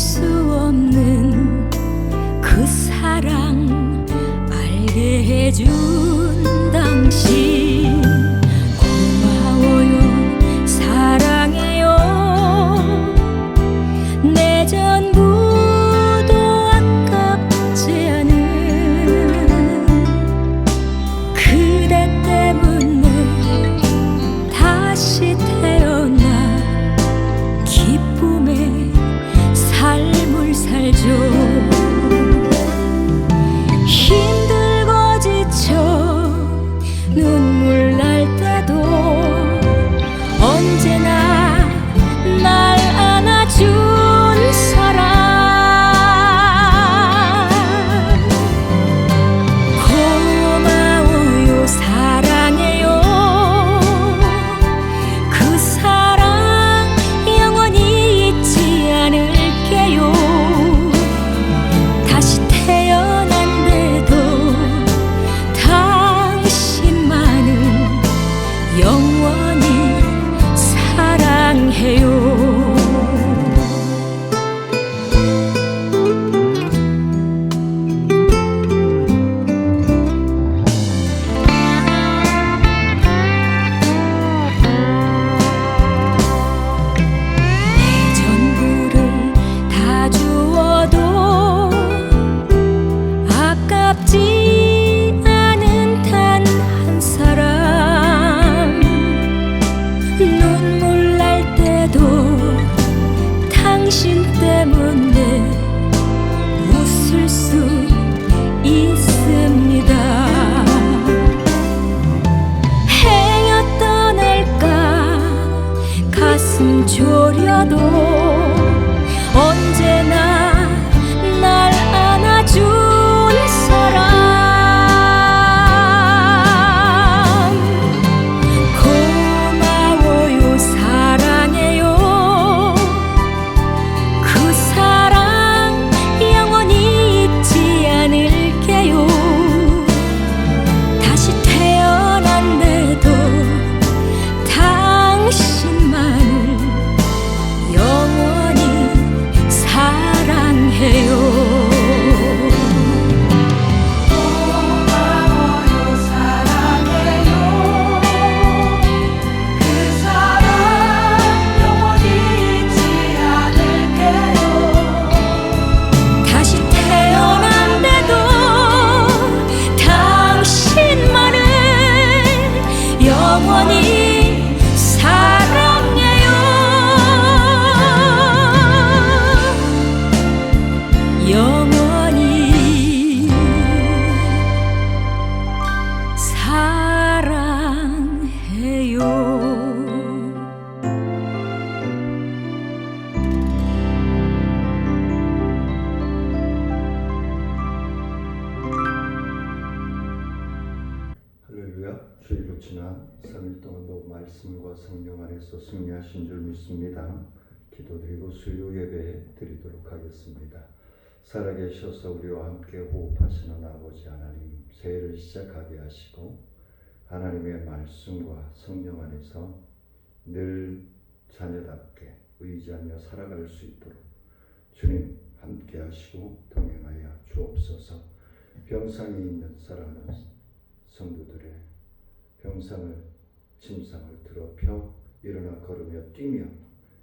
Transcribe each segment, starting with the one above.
수 없는 그 사랑 알게 해준 당신 고마워요 사랑해요 내 전부도 아깝지 않은 그대 때문에 다시 태어나 기쁨의 삶을 살죠 힘들고 지쳐 눈물 날 때도 언제나 날 안아준 사람 고마워요 사랑해요 그 사랑 영원히 잊지 않을게요 다시 태어난데도 당신만을 영원히 사랑해요 내 전부를 다 주어도 아깝지 않은 단 한 사람 눈물 날 때도 당신 때문에 웃을 수 있습니다 행여 떠날까 가슴 졸여도 언제나 날 안아준 사람 고마워요 사랑해요 그 사랑 영원히 잊지 않을게요 다시 태어난데도 당신만을 영원히 사랑해요 고마워요 사랑해요 그 사랑 영원히 잊지 않을게요 다시 태어난데도 당신만을 영원히 사랑해요 영원히 사랑해요 할렐루야. 주일로 지난 3일 동안도 말씀과 성령 안에서 승리하신 줄 믿습니다. 기도드리고 수요 예배 드리도록 하겠습니다. 살아계셔서 우리와 함께 호흡하시는 아버지 하나님, 새해를 시작하게 하시고 하나님의 말씀과 성령 안에서 늘 자녀답게 의지하며 살아갈 수 있도록 주님 함께 하시고 동행하여 주옵소서. 병상에 있는 사랑하는 성도들의 병상을 침상을 더럽혀 일어나 걸으며 뛰며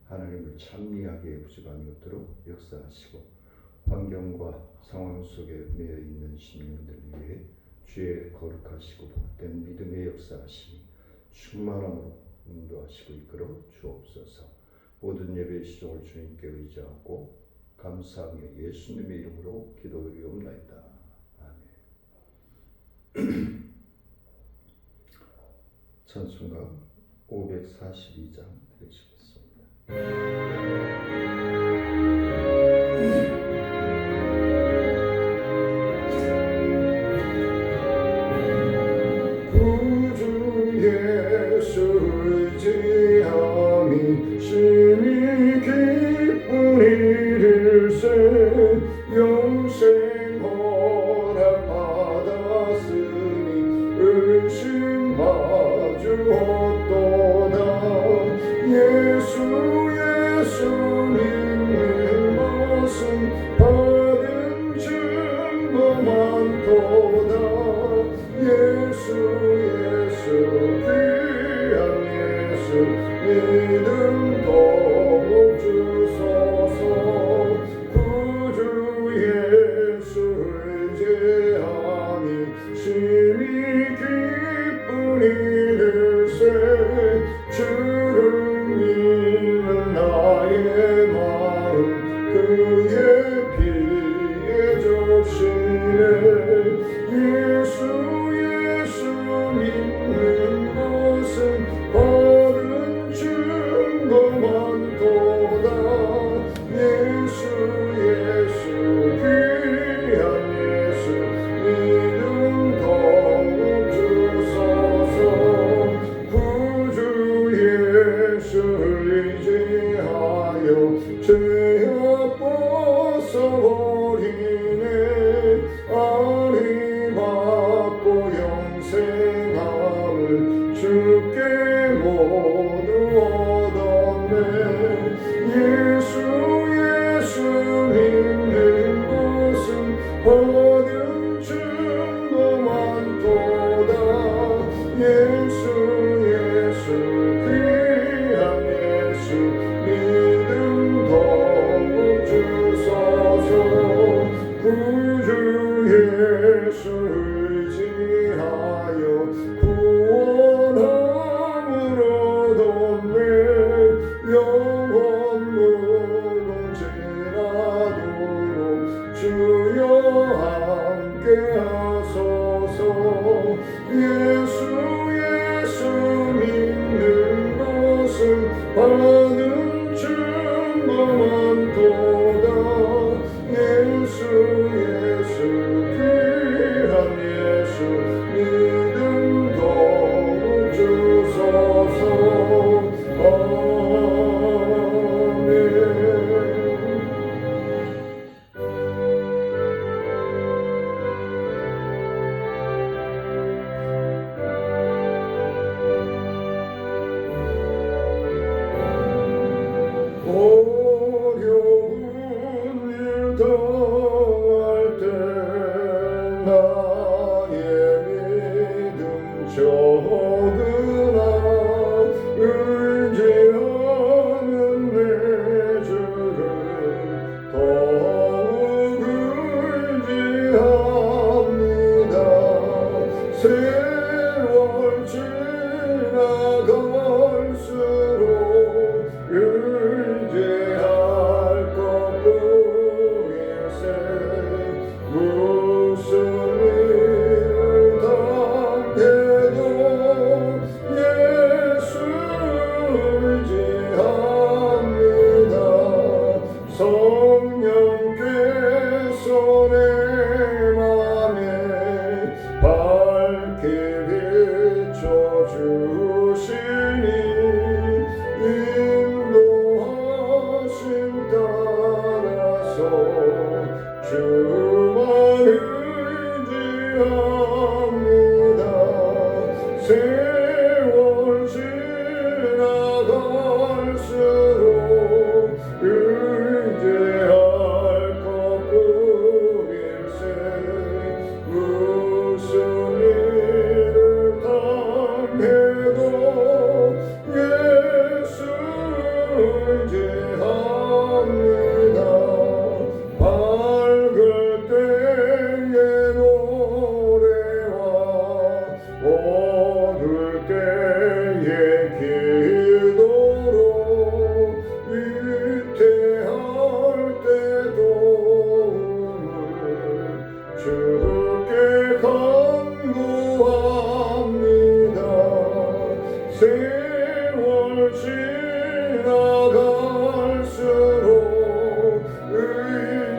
하나님을 찬미하게 부족함이없도록 역사하시고 환경과 상황 속에 매여 있는 심령들 위해 주의 거룩하시고 복된 믿음의 역사하심이 충만함으로 인도하시고 이끌어 주옵소서. 모든 예배 시종을 주님께 의지하고 감사하며 예수님의 이름으로 기도드리옵나이다. 아멘. 찬송가 542장 드리시겠습니다. 구주 예수 의지함이 심히 기쁜 일일세 영생 허락 받았으니 의심 마주었도다 예수 예수 죄악 벗어버리네 아리 받고 영생함을 주께 모두 얻었네 예수 믿는 것은 얻은 증거 많도다 예수 귀한 예수 믿음 더욱 주소서 구주 예수 의지하여 구원함을 얻었네 영원 무궁지라도록 주여 함께 하소서 예수 믿는 것은 받은 증거 많도다 예수 귀한 예수 믿음 더욱 주소서 아멘 어려운 일 당할 때 나의 믿음 적으나 의지하는 내 주를 더욱 의지합니다 세월 지나갈수록 의지할 것뿐일세 무슨 일을 당해도 예수 의지합니다 성령께서 내 맘에 밝게 비춰주시니 인도하심 따라서 주만 의지합니다 세월 지나갈수록 의지할 것뿐일세 무슨 일을 당해도 예수 의지합니다 밝을 때의 노래와 어두울 때의 기도로 위태할 때 도움을 주께 간구합니다 세월 지나갈수록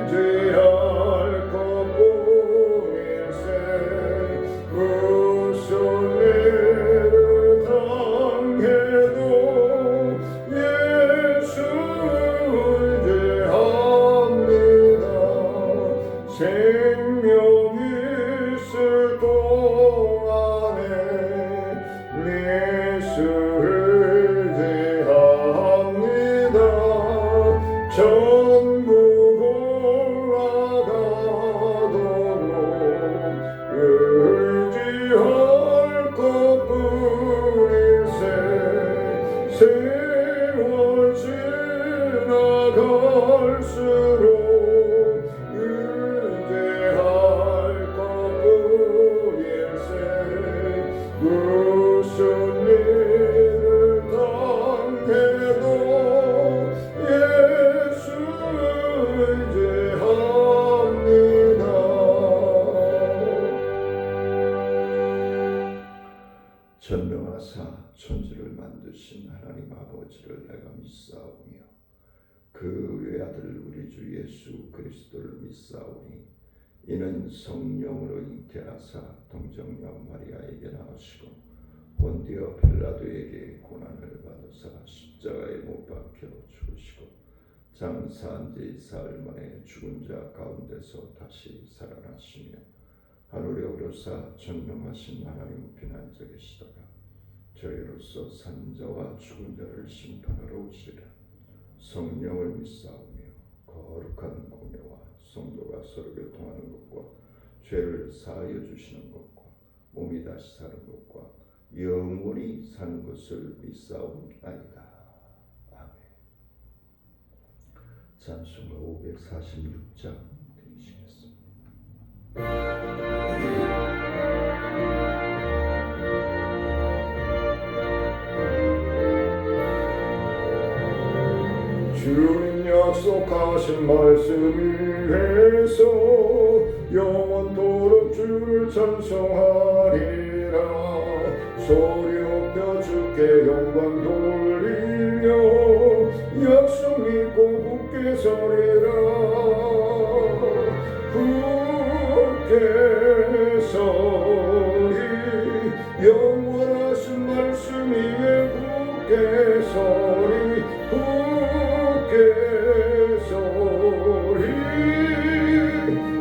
의지할 것뿐일세 무슨 일을 당해도 예수 의지합니다 생명이 있을 동안에 예수 의지합니다 천국 올라가도록 의지할 것뿐일세 세월 지나갈수록 의지할 것뿐일세 무슨 일을 당해도 예수 의지합니다 전능하사 천지를 만드신 하나님 아버지를 내가 믿사오며 그 외아들 우리 주 예수 그리스도를 믿사오니 이는 성령으로 잉태하사 동정녀 마리아에게 나오시고 본디오 빌라도에게 고난을 받으사 십자가에 못 박혀 죽으시고 장사한 지 사흘 만에 죽은 자 가운데서 다시 살아나시며 하늘에 오르사 전능하신 하나님 우편에 앉아 계시다가 저희로서 산 자와 죽은 자를 심판하러 오시리라. 성령을 믿사오며 거룩한 공예와 성도가 서로 교통하는 것과 죄를 사하여 주시는 것과 몸이 다시 사는 것과 영원히 사는 것을 믿사옵나이다. 아멘. 찬송가 546장 드리시겠습니다. 주님 약속하신 말씀 위에서 영원토록 주를 찬송하리라. 소리 높여 주께 영광 돌리며 약속 믿고 굳게 서리라. 굳게 서리 영원하신 말씀 위에 굳게 서리. 굳게 서리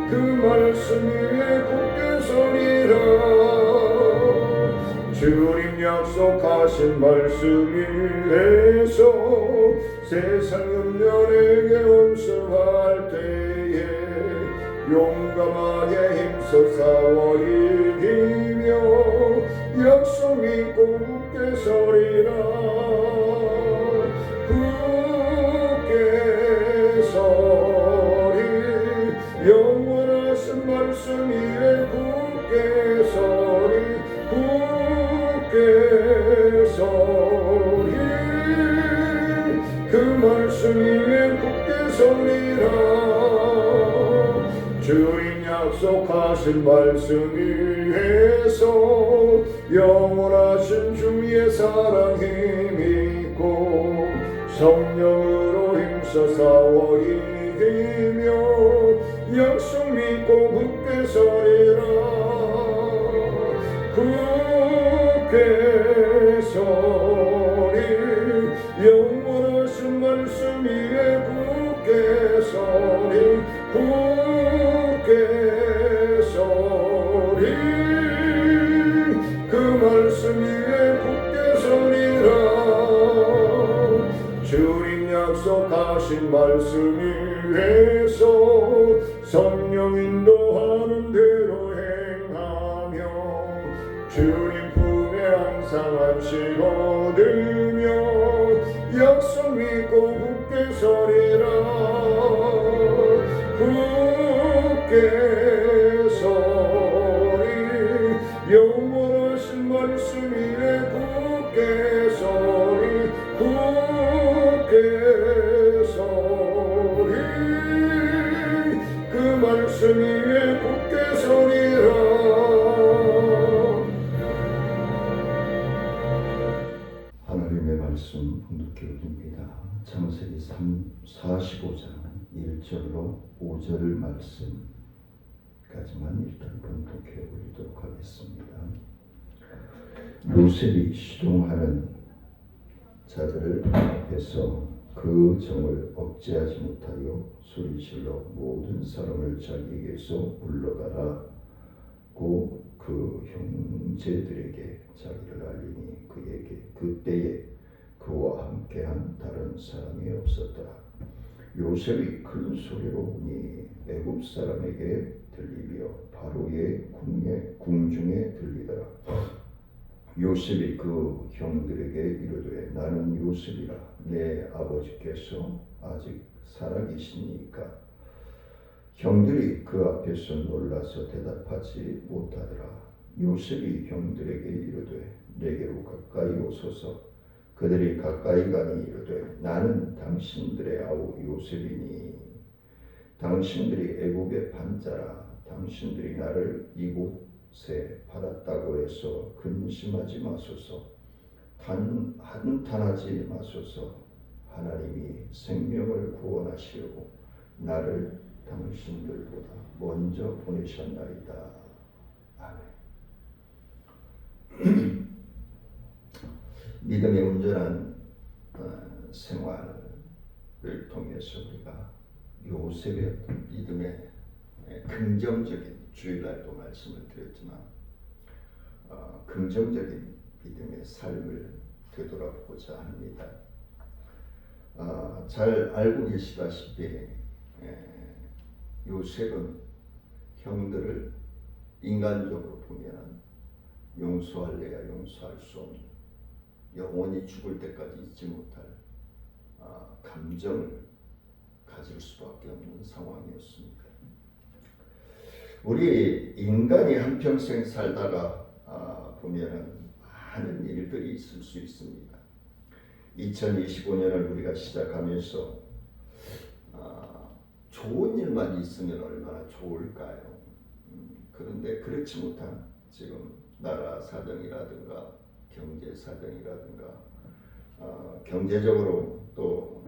그 말씀 위에 굳게 서리라. 주님 약속하신 말씀 위에서 세상 염려에게 온수할 때에 용감하게 힘써 싸워 이기며 약속 믿고 굳게 서리라. 굳게 서리 영원하신 말씀 위에 굳게 서리. 굳게 서리 그 말씀 위에 굳게 서리라. 주님 약속하신 말씀 위에서 영원하신 주의 사랑 힘있고 성령으로 힘써 싸워 이기며 약속 믿고 굳게 서리라. 굳게 서리 영원하신 말씀 위에 굳게 서리. 굳게 서리 그 말씀 위에 굳게 서리라. 주님 약속하신 말씀 위에서 성령 인도하는 대로 행하며 주님 품에 항상 안식 얻으며 약속 믿고 굳게 서리라. 굳게 서리 영원하신 말씀 위에 굳게 서리. 굳게 서리 그 말씀 위에 굳게 서리라. 하나님의 말씀 봉독해 드립니다. 창세기 45장 1절로 5절 말씀까지만 일단 봉독해 보도록 하겠습니다. 요셉이 시종하는 자들을 앞에서 그 정을 억제하지 못하여 소리질러 모든 사람을 자기에게서 물러가라고 그 형제들에게 자기를 알리니 그에게 그때에 그와 함께한 다른 사람이 없었더라. 요셉이 큰 소리로 우니 애굽 사람에게 들리며 바로의 궁중에 들리더라. 요셉이 그 형들에게 이르되 나는 요셉이라. 내 아버지께서 아직 살아계시니까. 형들이 그 앞에서 놀라서 대답하지 못하더라. 요셉이 형들에게 이르되 내게로 가까이 오소서. 그들이 가까이 가니 이르되 나는 당신들의 아우 요셉이니 당신들이 애굽의 반자라. 당신들이 나를 이곳에 팔았다고 해서 근심하지 마소서. 한탄하지 마소서. 하나님이 생명을 구원하시려고 나를 당신들보다 먼저 보내셨나이다. 아멘. 믿음의 온전한 생활, 통해서 우리가 요셉의 어떤 믿음의 긍정적인, 주일날도 말씀을 드렸지만 긍정적인 믿음의 삶을 되돌아보고자 합니다. 잘 알고 계시다시피 요셉은 형들을 인간적으로 보면 용서할래야 용서할 수 없는, 영원히 죽을 때까지 잊지 못할 감정을 가질 수밖에 없는 상황이었습니다. 우리 인간이 한평생 살다가 보면 많은 일들이 있을 수 있습니다. 2025년을 우리가 시작하면서 좋은 일만 있으면 얼마나 좋을까요? 그런데 그렇지 못한 지금 나라 사정이라든가 경제 사정이라든가 경제적으로 또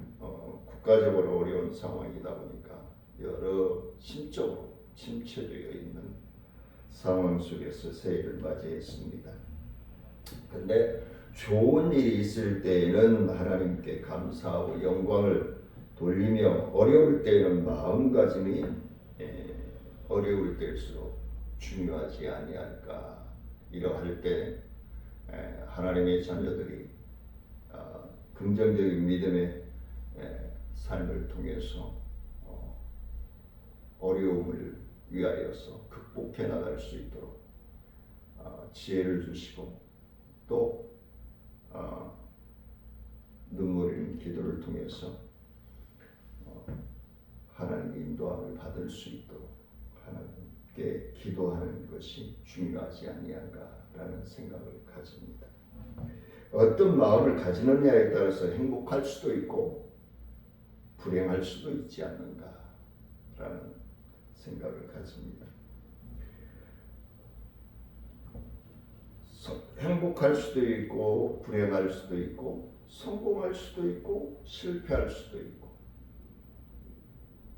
국가적으로 어려운 상황이다 보니까 여러 심적으로 침체되어 있는 상황 속에서 새해를 맞이했습니다. 근데 좋은 일이 있을 때에는 하나님께 감사하고 영광을 돌리며, 어려울 때에는 마음가짐이 어려울 때일수록 중요하지 아니할까. 이러할 때 하나님의 자녀들이 긍정적인 믿음의 삶을 통해서 어려움을 위하여서 극복해 나갈 수 있도록 지혜를 주시고, 또 눈물 흘린 기도를 통해서 하나님의 인도함을 받을 수 있도록 하나님께 기도하는 것이 중요하지 아니한가라는 생각을 가집니다. 어떤 마음을 가지느냐에 따라서 행복할 수도 있고 불행할 수도 있지 않는가라는 생각을 가집니다. 행복할 수도 있고 불행할 수도 있고 성공할 수도 있고 실패할 수도 있고,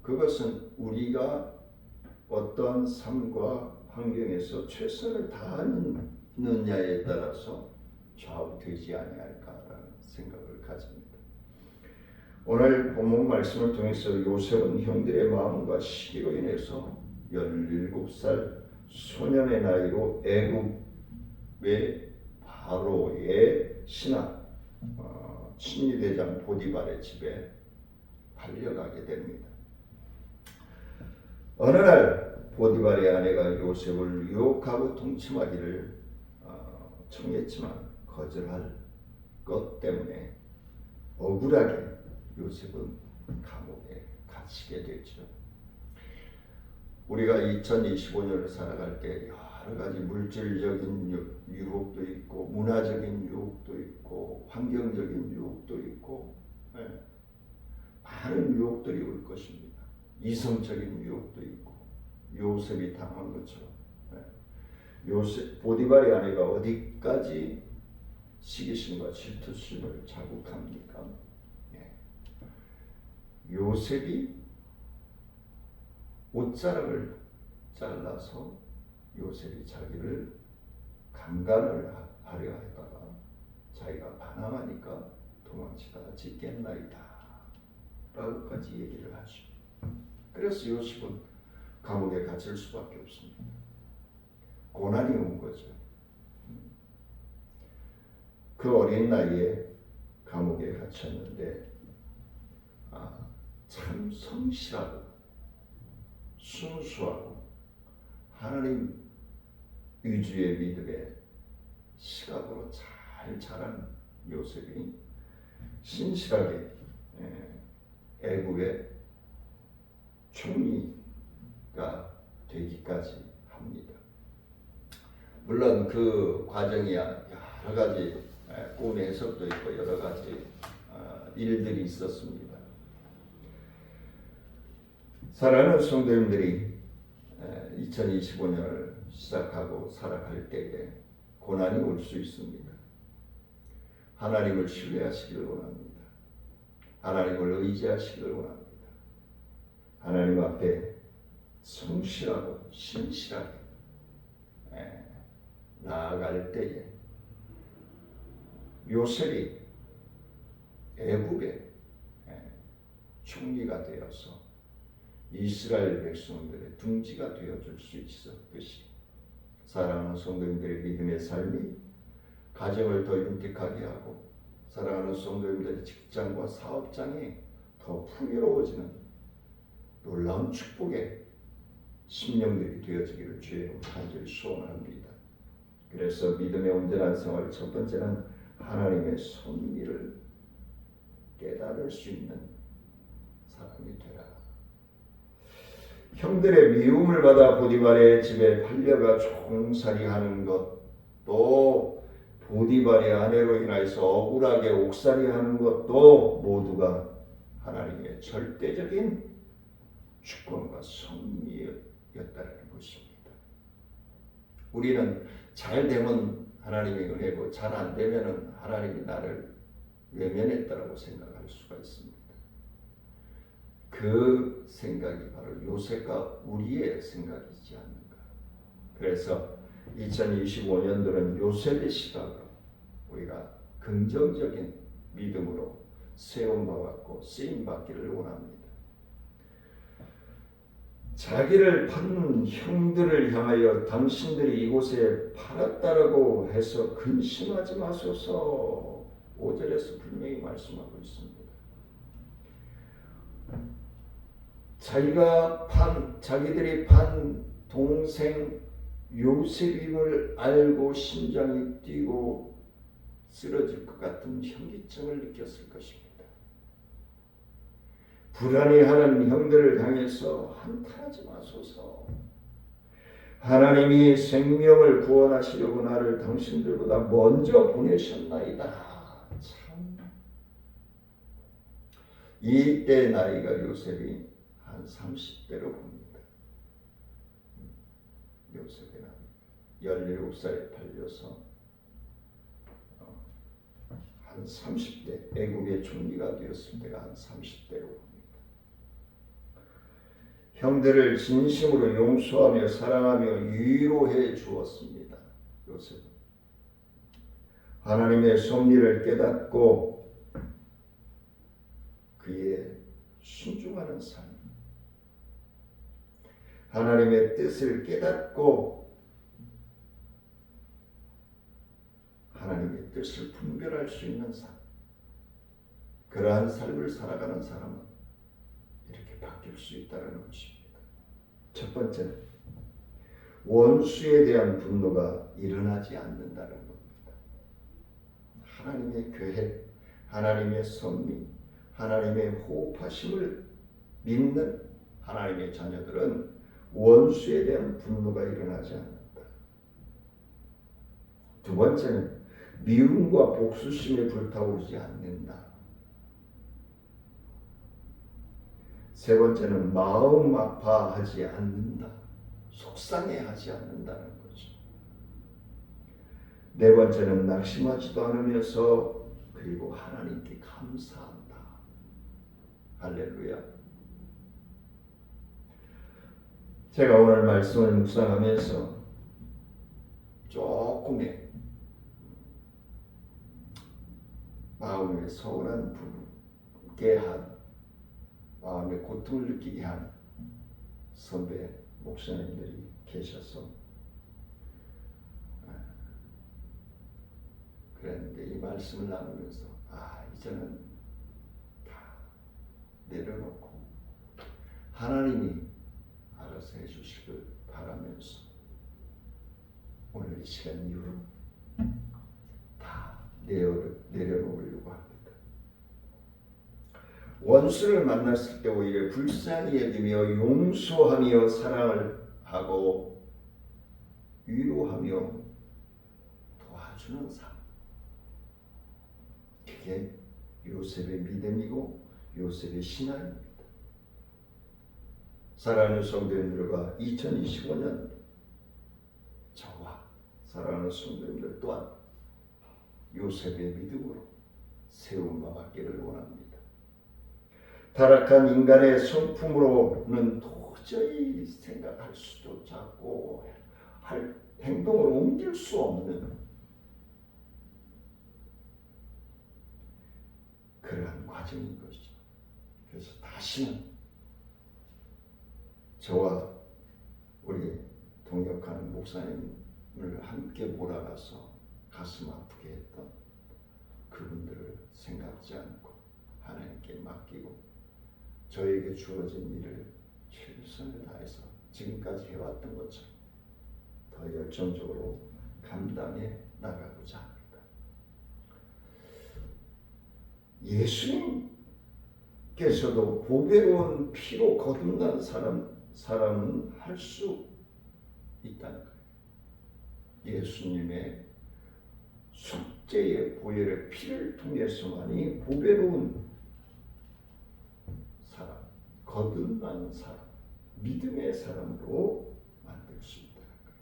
그것은 우리가 어떤 삶과 환경에서 최선을 다하느냐에 따라서 좌우되지 아니할까라는 생각을 가집니다. 오늘 본문 말씀을 통해서 요셉은 형들의 마음과 시기로 인해서 17살 소년의 나이로 애굽의 바로의 신하 친위대장 보디발의 집에 달려가게 됩니다. 어느 날 보디발의 아내가 요셉을 유혹하고 동침하기를 청했지만 거절할 것 때문에 억울하게 요셉은 감옥에 갇히게 됐죠. 우리가 2025년을 살아갈 때 여러 가지 물질적인 유혹도 있고 문화적인 유혹도 있고 환경적인 유혹도 있고 많은 유혹들이 올 것입니다. 이성적인 유혹도 있고 요셉이 당한 것처럼 요셉 보디발의 아내가 어디까지 시기심과 질투심을 자극합니까? 요셉이 옷자락을 잘라서 요셉이 자기를 강간을 하려 하다가 자기가 반항하니까 도망치다가 찢겠나이다 라고까지 얘기를 하죠. 그래서 요셉은 감옥에 갇힐 수밖에 없습니다. 고난이 온 거죠. 그 어린 나이에 감옥에 갇혔는데 참 성실하고 순수하고 하나님 위주의 믿음의 시각으로 잘 자란 요셉이 신실하게 애굽의 총리가 되기까지 합니다. 물론 그 과정이 여러 가지 꿈의 해석도 있고 여러 가지 일들이 있었습니다. 사랑하는 성도님들이 2025년을 시작하고 살아갈 때에 고난이 올 수 있습니다. 하나님을 신뢰하시기를 원합니다. 하나님을 의지하시기를 원합니다. 하나님 앞에 성실하고 신실하게 나아갈 때에 요셉이 애굽의 총리가 되어서 이스라엘 백성들의 둥지가 되어줄 수 있었듯이 사랑하는 성도님들의 믿음의 삶이 가정을 더 윤택하게 하고 사랑하는 성도님들의 직장과 사업장이 더 풍요로워지는 놀라운 축복의 심령들이 되어지기를 주의 이름으로 간절히 소원합니다. 그래서 믿음의 온전한 생활, 첫 번째는 하나님의 섭리를 깨달을 수 있는 사람이 되라. 형들의 미움을 받아 보디발의 집에 팔려가 종살이하는 것도 보디발의 아내로 인하여서 억울하게 옥살이하는 것도 모두가 하나님의 절대적인 주권과 섭리였다는 것입니다. 우리는 잘 되면 하나님의 은혜고 잘 안 되면 하나님이 나를 외면했다라고 생각할 수가 있습니다. 그 생각이 바로 요셉과 우리의 생각이지 않는가. 그래서 2025년도는 요셉의 시각으로 우리가 긍정적인 믿음으로 세움받고 쓰임받기를 원합니다. 자기를 판 형들을 향하여 당신들이 이곳에 팔았다라고 해서 근심하지 마소서 5절에서 분명히 말씀하고 있습니다. 자기들이 판 동생 요셉임을 알고 심장이 뛰고 쓰러질 것 같은 현기증을 느꼈을 것입니다. 불안해하는 형들을 향해서 한탄하지 마소서. 하나님이 생명을 구원하시려고 나를 당신들보다 먼저 보내셨나이다. 참. 이때 나이가 요셉이 한 30대로 봅니다. 요셉이 17살에 팔려서 한 30대, 애국의 총리가 되었을 때가 한 30대로 봅니다. 형들을 진심으로 용서하며 사랑하며 위로해 주었습니다. 요셉은 하나님의 섭리를 깨닫고 그의 순종하는 삶, 하나님의 뜻을 깨닫고 하나님의 뜻을 분별할 수 있는 삶, 그러한 삶을 살아가는 사람은 이렇게 바뀔 수 있다는 것입니다. 첫 번째는 원수에 대한 분노가 일어나지 않는다는 겁니다. 하나님의 계획, 하나님의 섭리, 하나님의 호흡하심을 믿는 하나님의 자녀들은 원수에 대한 분노가 일어나지 않는다. 두 번째는 미움과 복수심에 불타오르지 않는다. 세 번째는 마음 아파하지 않는다. 속상해하지 않는다는 거죠. 네 번째는 낙심하지도 않으면서 그리고 하나님께 감사한다. 할렐루야. 제가 오늘 말씀을 묵상하면서 조금의 마음에 서운한 부분께 한 마음의 고통을 느끼게 한 선배 목사님들이 계셔서 그랬는데 이 말씀을 나누면서 이제는 다 내려놓고 하나님이 알아서 해주시길 바라면서 오늘 이 시간 이후로 다 내려놓으려고 합니다. 원수를 만났을 때 오히려 불쌍히 여기며 용서하며 사랑을 하고 위로하며 도와주는 삶, 그게 요셉의 믿음이고 요셉의 신앙입니다. 사랑하는 성도님들과 2025년 저와 사랑하는 성도님들 또한 요셉의 믿음으로 세움과 받기를 원합니다. 타락한 인간의 성품으로는 도저히 생각할 수조차 없고 할 행동을 옮길 수 없는 그러한 과정인 것이죠. 그래서 다 다시는 저와 우리 동역하는 목사님을 함께 몰아가서 가슴 아프게 했던 그분들을 생각지 않고 하나님께 맡기고 저에게 주어진 일을 최선을 다해서 지금까지 해왔던 것처럼 더 열정적으로 감당해 나가고자 합니다. 예수님께서도 보배로운 피로 거듭난 사람은 할 수 있다는 거예요. 예수님의 속죄의 보혈의 피를 통해서만이 보배로운 사람, 거듭난 사람, 믿음의 사람으로 만들 수 있다는 거예요.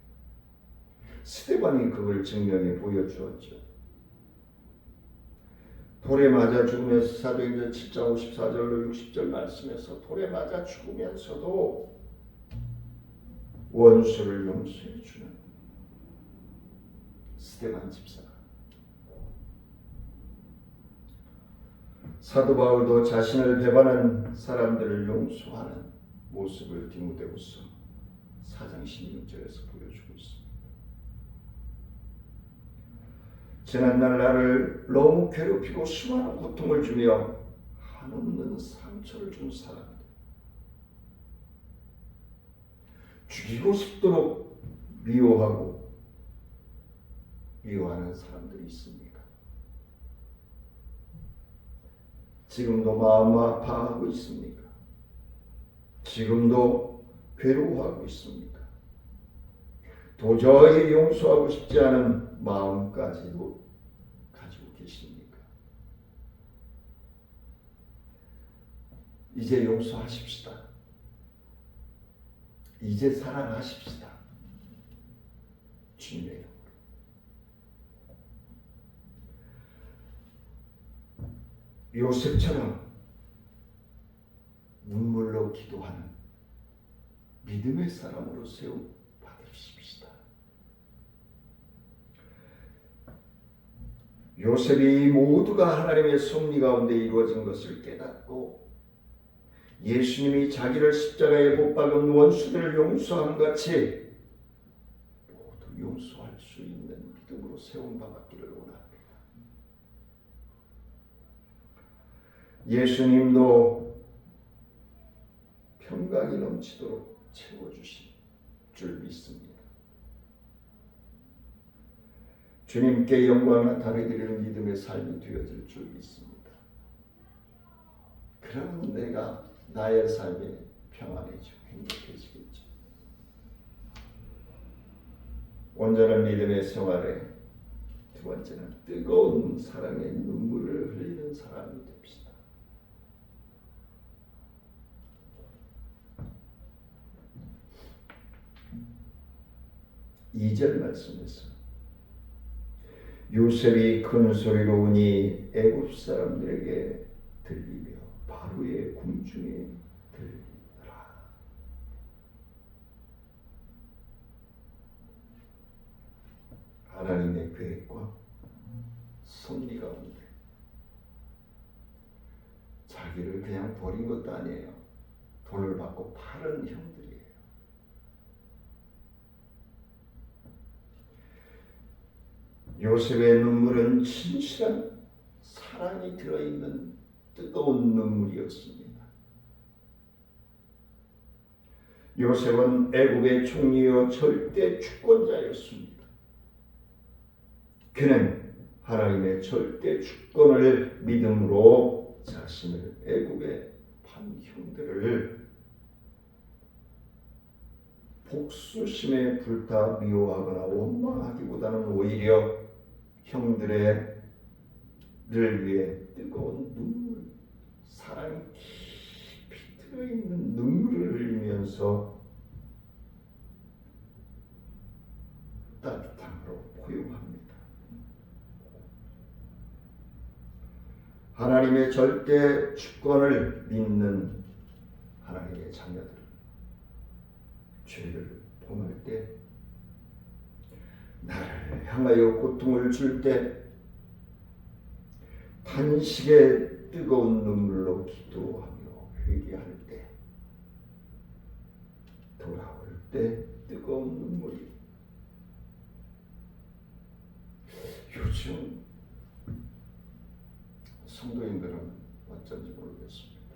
스데반이 그걸 증명해 보여주었죠. 돌에 맞아 죽으면서 사도행전 7장 54절로 60절 말씀에서 돌에 맞아 죽으면서도 원수를 용서해 주는 스데반 집사. 사도 바울도 자신을 배반한 사람들을 용서하는 모습을 디모데후서 4장 16절에서 보여주고 있습니다. 지난날 나를 너무 괴롭히고 수많은 고통을 주며 한없는 상처를 준 사람들, 죽이고 싶도록 미워하는 사람들이 있습니까? 지금도 마음 아파하고 있습니까? 지금도 괴로워하고 있습니까? 도저히 용서하고 싶지 않은 마음까지도 가지고 계십니까? 이제 용서하십시다. 이제 사랑하십시다. 주님의 이름으로. 요셉처럼 눈물로 기도하는 믿음의 사람으로 세움 받으십시다. 요셉이 모두가 하나님의 섭리 가운데 이루어진 것을 깨닫고 예수님이 자기를 십자가에 못 박은 원수들을 용서함 같이 모두 용서할 수 있는 믿음으로 세움 받기를 원합니다. 예수님도 평강이 넘치도록 채워주신 줄 믿습니다. 주님께 영광 나타내드리는 믿음의 삶이 되어질 줄 믿습니다. 그러면 내가 나의 삶이 평안해지고 행복해지겠죠. 온전한 믿음의 생활에 두 번째는 뜨거운 사랑의 눈물을 흘리는 사람이 됩시다. 2절 말씀에서 요셉이 큰 소리로 우니 애굽 사람들에게 들리며 바로의 궁중에 들리더라. 하나님의 계획과 섭리 가운데 자기를 그냥 버린 것도 아니에요. 돈을 받고 파는 형들이에요. 요셉의 눈물은 진실한 사랑이 들어있는 뜨거운 눈물이었습니다. 요셉은 애굽의 총리요 절대 주권자였습니다. 그는 하나님의 절대 주권을 믿음으로 자신을 애굽의 판 형들을 복수심에 불타 미워하거나 원망하기보다는 오히려 형들을 위해 뜨거운 눈물, 사랑이 깊이 들어있는 눈물을 흘리면서 따뜻함으로 포용합니다. 하나님의 절대 주권을 믿는 하나님의 자녀들은 죄를 범할 때, 나를 향하여 고통을 줄 때 탄식의 뜨거운 눈물로 기도하며 회개할 때, 돌아올 때 뜨거운 눈물이 요즘 성도인들은 어쩐지 모르겠습니다.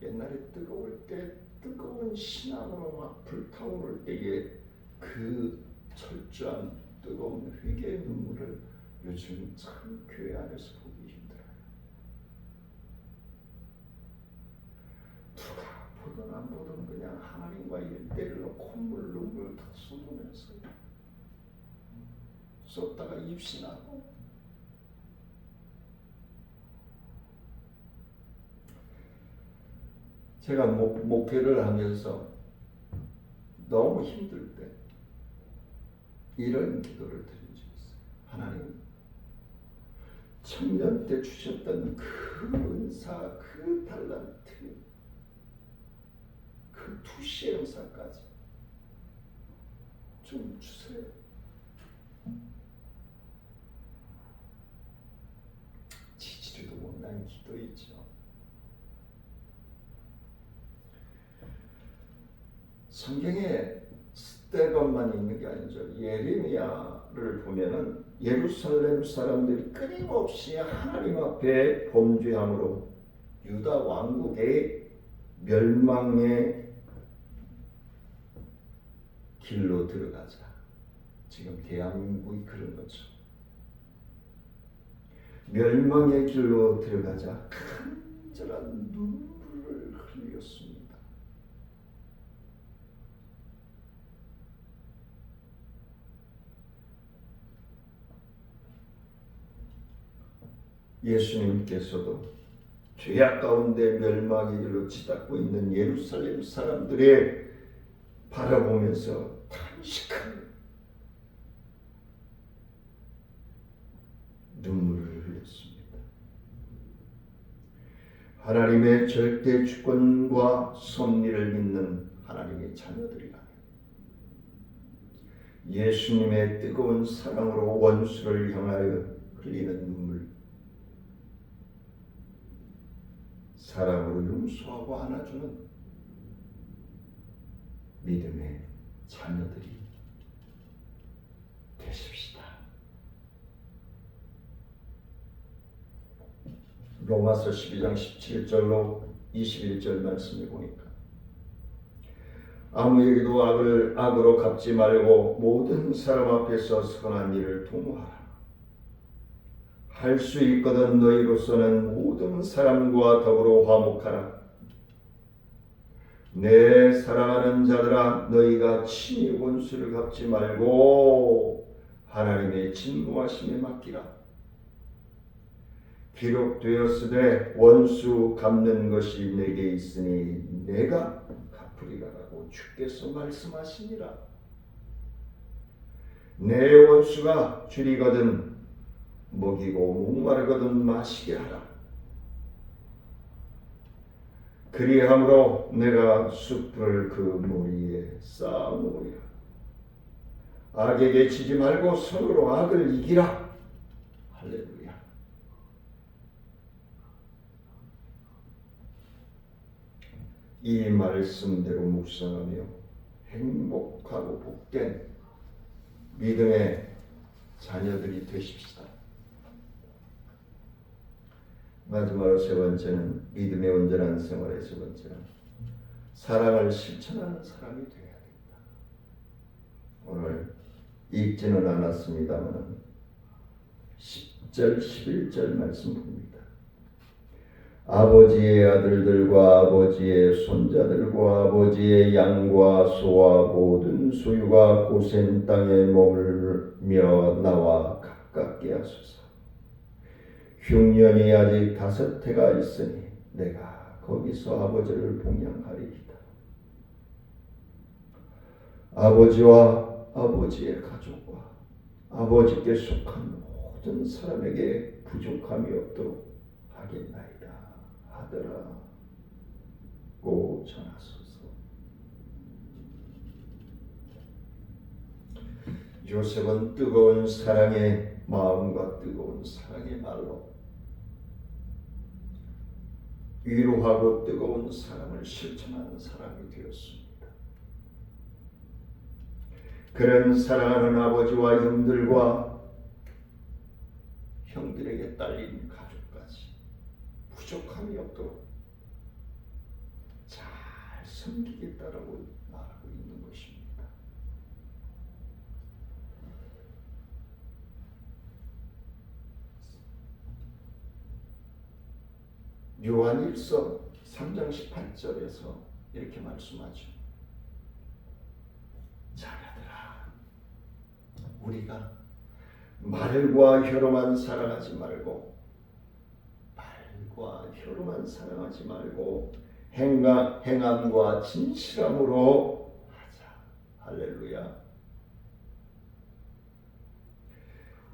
옛날에 뜨거울 때 뜨거운 신앙으로 막 불타오를 때에 그 철저한 뜨거운 회개의 눈물을 요즘 참 교회 안에서 보기 힘들어요. 누가 보든 안 보든 그냥 하나님과 일대일로 콧물 눈물 다 쏟으면서 쏟다가 입신하고 제가 목회를 하면서 너무 힘들 때 이런 기도를 드린 적이 있어요. 하나님, 청년 때 주셨던 그 은사, 그 달란트, 그 투시의 은사까지 좀 주세요. 지지리도 못난 기도이죠. 성경에 스데반만 있는 게 아니죠. 예레미야를 보면은 예루살렘 사람들이 끊임없이 하나님 앞에 범죄함으로 유다 왕국의 멸망의 길로 들어가자. 지금 대한민국이 그런 거죠. 멸망의 길로 들어가자 간절한 눈물을 흘렸습니다. 예수님께서도 죄악 가운데 멸망의 길로 치닫고 있는 예루살렘 사람들의 바라보면서 탄식한 눈물을 흘렸습니다. 하나님의 절대 주권과 섭리를 믿는 하나님의 자녀들이라면 예수님의 뜨거운 사랑으로 원수를 향하여 흘리는 눈물, 사랑으로 용서하고 안아주는 믿음의 자녀들이 되십시다. 로마서 12장 17절로 21절 말씀을 보니까 아무에게도 악을 악으로 갚지 말고 모든 사람 앞에서 선한 일을 도모하라. 할 수 있거든 너희로서는 모든 사람과 더불어 화목하라. 내 사랑하는 자들아, 너희가 친히 원수를 갚지 말고 하나님의 진노하심에 맡기라. 기록되었으되 원수 갚는 것이 내게 있으니 내가 갚으리라라고 주께서 말씀하시니라. 내 원수가 줄이거든 먹이고 목마르거든 마시게 하라. 그리함으로 내가 숲을 그 머리에 쌓아놓으리라. 악에게 지지 말고 서로 악을 이기라. 할렐루야. 이 말씀대로 묵상하며 행복하고 복된 믿음의 자녀들이 되십시다. 마지막으로 세 번째는 믿음의 온전한 생활의 세 번째는 사랑을 실천하는 사람이 되어야 된다. 오늘 읽지는 않았습니다만 10절 11절 말씀 봅니다. 아버지의 아들들과 아버지의 손자들과 아버지의 양과 소와 모든 소유가 고센 땅에 머물며 나와 가깝게 하소서. 흉년이 아직 5해가 있으니 내가 거기서 아버지를 봉양하리이다. 아버지와 아버지의 가족과 아버지께 속한 모든 사람에게 부족함이 없도록 하겠나이다 하더라고 전하소서. 요셉은 뜨거운 사랑의 마음과 뜨거운 사랑의 말로 위로하고 뜨거운 사랑을 실천하는 사람이 되었습니다. 그런 사랑하는 아버지와 형들과 형들에게 딸린 가족까지 부족함이 없도록 잘 섬기겠다라고 말하고 있는 것입니다. 요한일서 3장 18절에서 이렇게 말씀하죠. 자녀들아, 우리가 말과 혀로만 사랑하지 말고 행함과 진실함으로 하자. 할렐루야.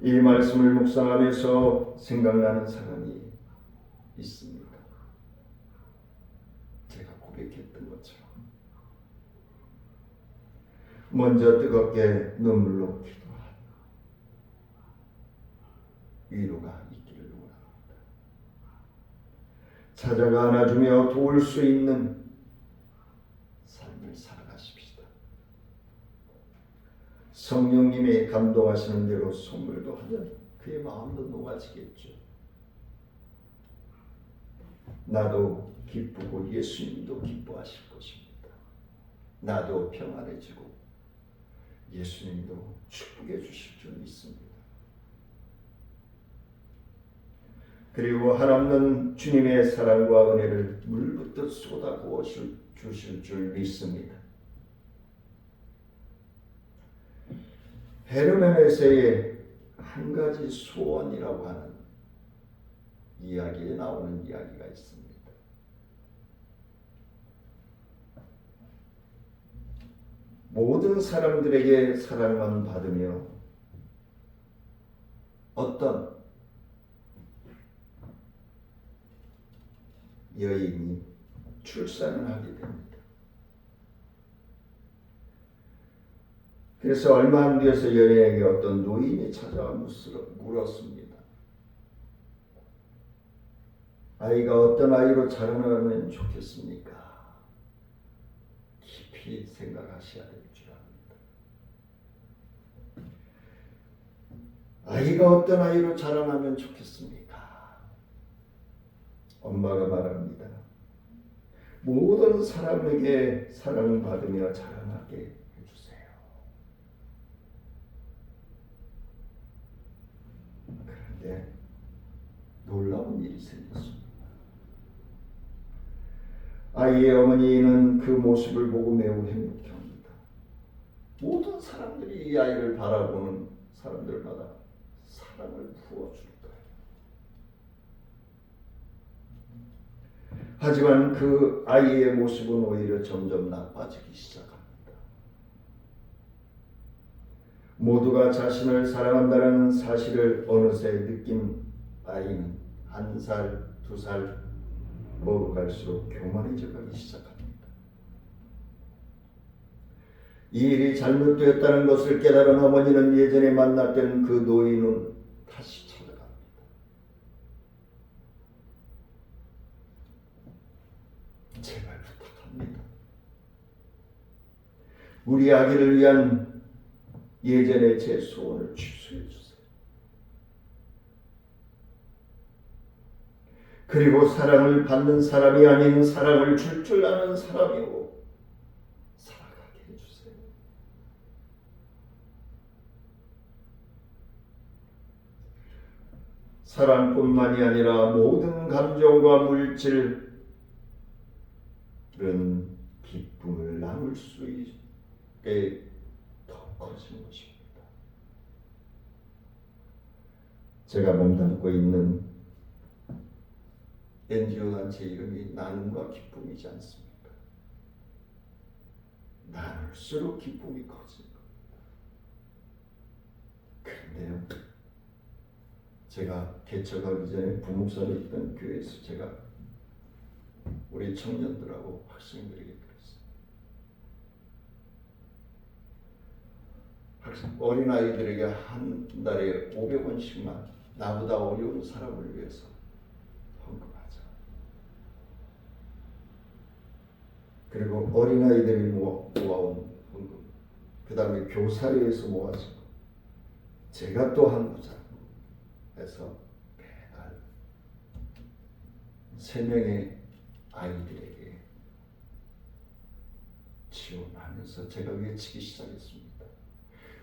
이 말씀을 묵상하면서 생각나는 사람이 있습니다. 제가 고백했던 것처럼 먼저 뜨겁게 눈물로 기도한 위로가 있기를 원합니다. 찾아가 안아주며 도울 수 있는 삶을 살아가십시다. 성령님이 감동하시는 대로 선물도 하면 그의 마음도 녹아지겠죠. 나도 기쁘고 예수님도 기뻐하실 것입니다. 나도 평안해지고 예수님도 축복해 주실 줄 믿습니다. 그리고 한없는 주님의 사랑과 은혜를 물붓듯 쏟아부어 주실 줄 믿습니다. 헤르메네세의 한 가지 소원이라고 하는 이야기에 나오는 이야기가 있습니다. 모든 사람들에게 사랑만 받으며 어떤 여인이 출산을 하게 됩니다. 그래서 얼마 안 뒤에서 여인에게 어떤 노인이 찾아와 물었습니다. 아이가 어떤 아이로 자라나면 좋겠습니까? 깊이 생각하셔야 될 줄 압니다. 아이가 어떤 아이로 자라나면 좋겠습니까? 엄마가 말합니다. 모든 사람에게 사랑받으며 자라나게 해주세요. 그런데 놀라운 일이 생겼습니다. 아이의 어머니는 그 모습을 보고 매우 행복해합니다. 모든 사람들이 이 아이를 바라보는 사람들마다 사랑을 부어줄 거예요. 하지만 그 아이의 모습은 오히려 점점 나빠지기 시작합니다. 모두가 자신을 사랑한다는 사실을 어느새 느낀 아이는 1살, 2살 먹어갈수록 교만해져 가기 시작합니다. 이 일이 잘못되었다는 것을 깨달은 어머니는 예전에 만났던 그 노인은 다시 찾아갑니다. 제발 부탁합니다. 우리 아기를 위한 예전의 제 소원을 취소해 주세요. 그리고 사랑을 받는 사람이 아닌 사랑을 줄 아는 사람이고 살아가게 해주세요. 사랑뿐만이 아니라 모든 감정과 물질은 기쁨을 나눌 수 있게 더 커지는 것입니다. 제가 몸담고 있는 NGO 단체 이름이 나눔과 기쁨이지 않습니까? 나눌수록 기쁨이 커지는 겁니다. 그런데요, 제가 개척하기 전에 부목사로 있던 교회에서 제가 우리 청년들하고 학생들에게 그랬어요. 어린아이들에게 한 달에 500원씩만 나보다 어려운 사람을 위해서 헌금하자. 그리고 어린아이들이 모아온 헌금, 그 다음에 교사회에서 모아진 거, 제가 또 한 부자 해서 매달 3명의 아이들에게 지원하면서 제가 외치기 시작했습니다.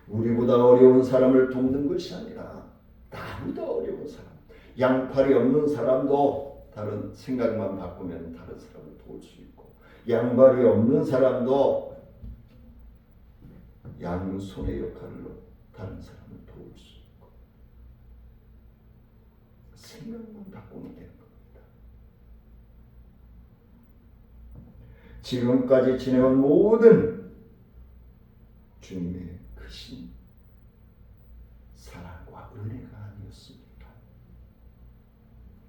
우리보다 어려운 사람을 돕는 것이 아니라 나보다 어려운 사람, 양팔이 없는 사람도 다른 생각만 바꾸면 다른 사람을 도울 수 있고, 양발이 없는 사람도 양손의 역할로 다른 사람을 도울 수 있고, 생각만 바꾸면 되는 겁니다. 지금까지 지내온 모든 주님의 크신 사랑과 은혜가 아니었습니까?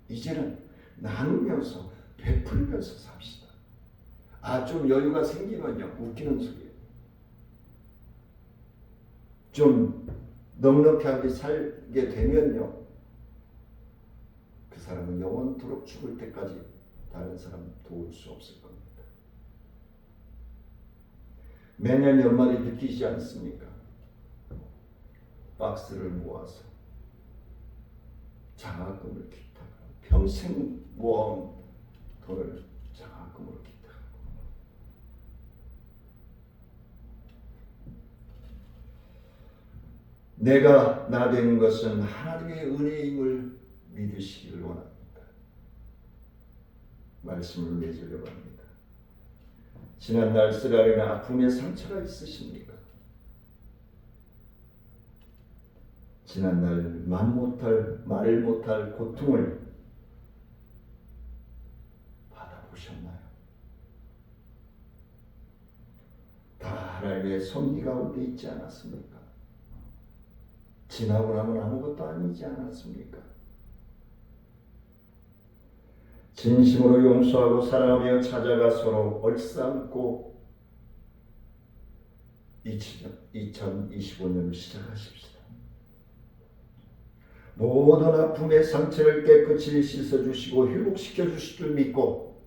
이제는 나누면서 베풀면서 삽시다. 좀 여유가 생기면요, 웃기는 소리예요. 좀 넉넉하게 살게 되면요, 그 사람은 영원토록 죽을 때까지 다른 사람 도울 수 없을 겁니다. 매년 연말에 느끼지 않습니까? 박스를 모아서 장학금을 기탁하고, 평생 모아온 돈을 장학금으로 기탁하고, 내가 나 된 것은 하나님의 은혜임을 믿으시기를 원합니다. 말씀을 맺으려고 합니다. 지난날 쓰라리나 아픔의 상처가 있으십니까? 지난날 말 못할 고통을 받아보셨나요? 다 하나님의 섭리 가운데 있지 않았습니까? 지나고 나면 아무것도 아니지 않았습니까? 진심으로 용서하고 사랑하며 찾아가 서로 얼싸안고 2025년을 시작하십시다. 모든 아픔의 상처를 깨끗이 씻어주시고 회복시켜 주실 줄 믿고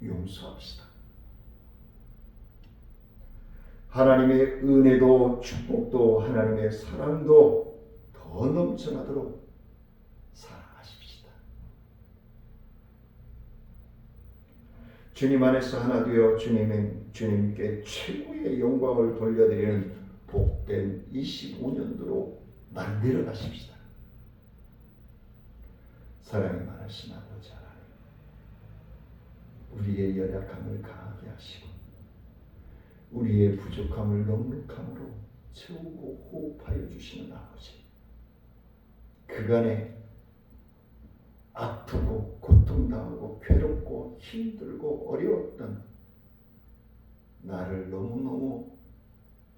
용서합시다. 하나님의 은혜도 축복도 하나님의 사랑도 더 넘쳐나도록 사랑하십시다. 주님 안에서 하나 되어 주님께 최고의 영광을 돌려드리는 복된 25년도로 만들어 가십시다. 사랑이 많으신 아버지 하나님, 우리의 연약함을 강하게 하시고 우리의 부족함을 넉넉함으로 채우고 호흡하여 주시는 아버지, 그간에 아프고 고통당하고 괴롭고 힘들고 어려웠던 나를 너무너무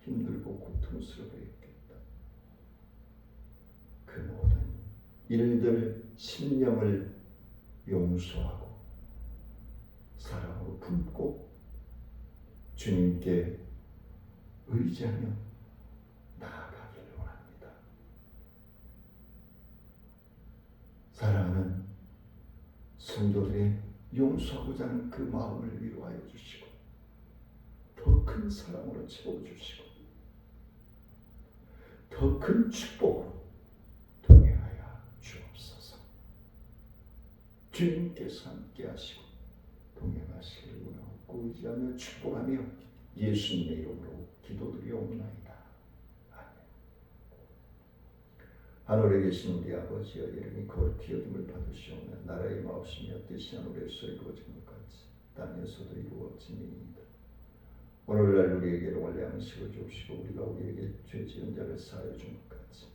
힘들고 고통스럽게 했겠다. 그 모든 일들 심령을 용서하고 사랑으로 품고 주님께 의지하며 나아가기를 원합니다. 사랑하는 성도들의 용서하고자 하는 그 마음을 위로하여 주시고 더 큰 사랑으로 채워주시고 더 큰 축복으로 동행하여 주옵소서. 주님께서 함께 하시고 동행하시기를 원하고 의지하며 축복하며 예수님의 이름으로 기도드리옵나이다. 아멘. 하늘에 계신 우리 아버지여, 이름이 거룩히 여김을 받으시오며 나라의 마옵시며 뜻이 하늘에서 이루어진 것 같이 땅에서도 이루어지니이다. 오늘날 우리에게 일용할 양식을 주옵시고 우리가 우리에게 죄 지은 자를 사하여 준 것 같이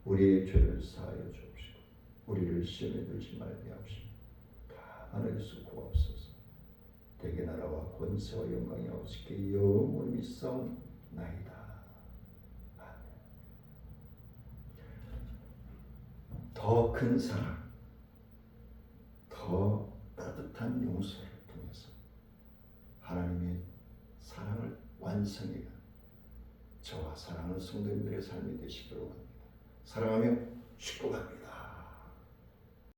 우리의 죄를 사하여 주옵시고 우리를 시험에 들지 말게 하옵시고 다만 하나님께서 구하옵소서. 대개 나라와 권세와 영광이 아버지께 영원히 있사옵나이다. 아멘. 더 큰 사랑, 더 따뜻한 용서를 통해서 하나님의 사랑을 완성해가 저와 사랑하는 성도님들의 삶이 되시기를 원합니다. 사랑하며 축복합니다.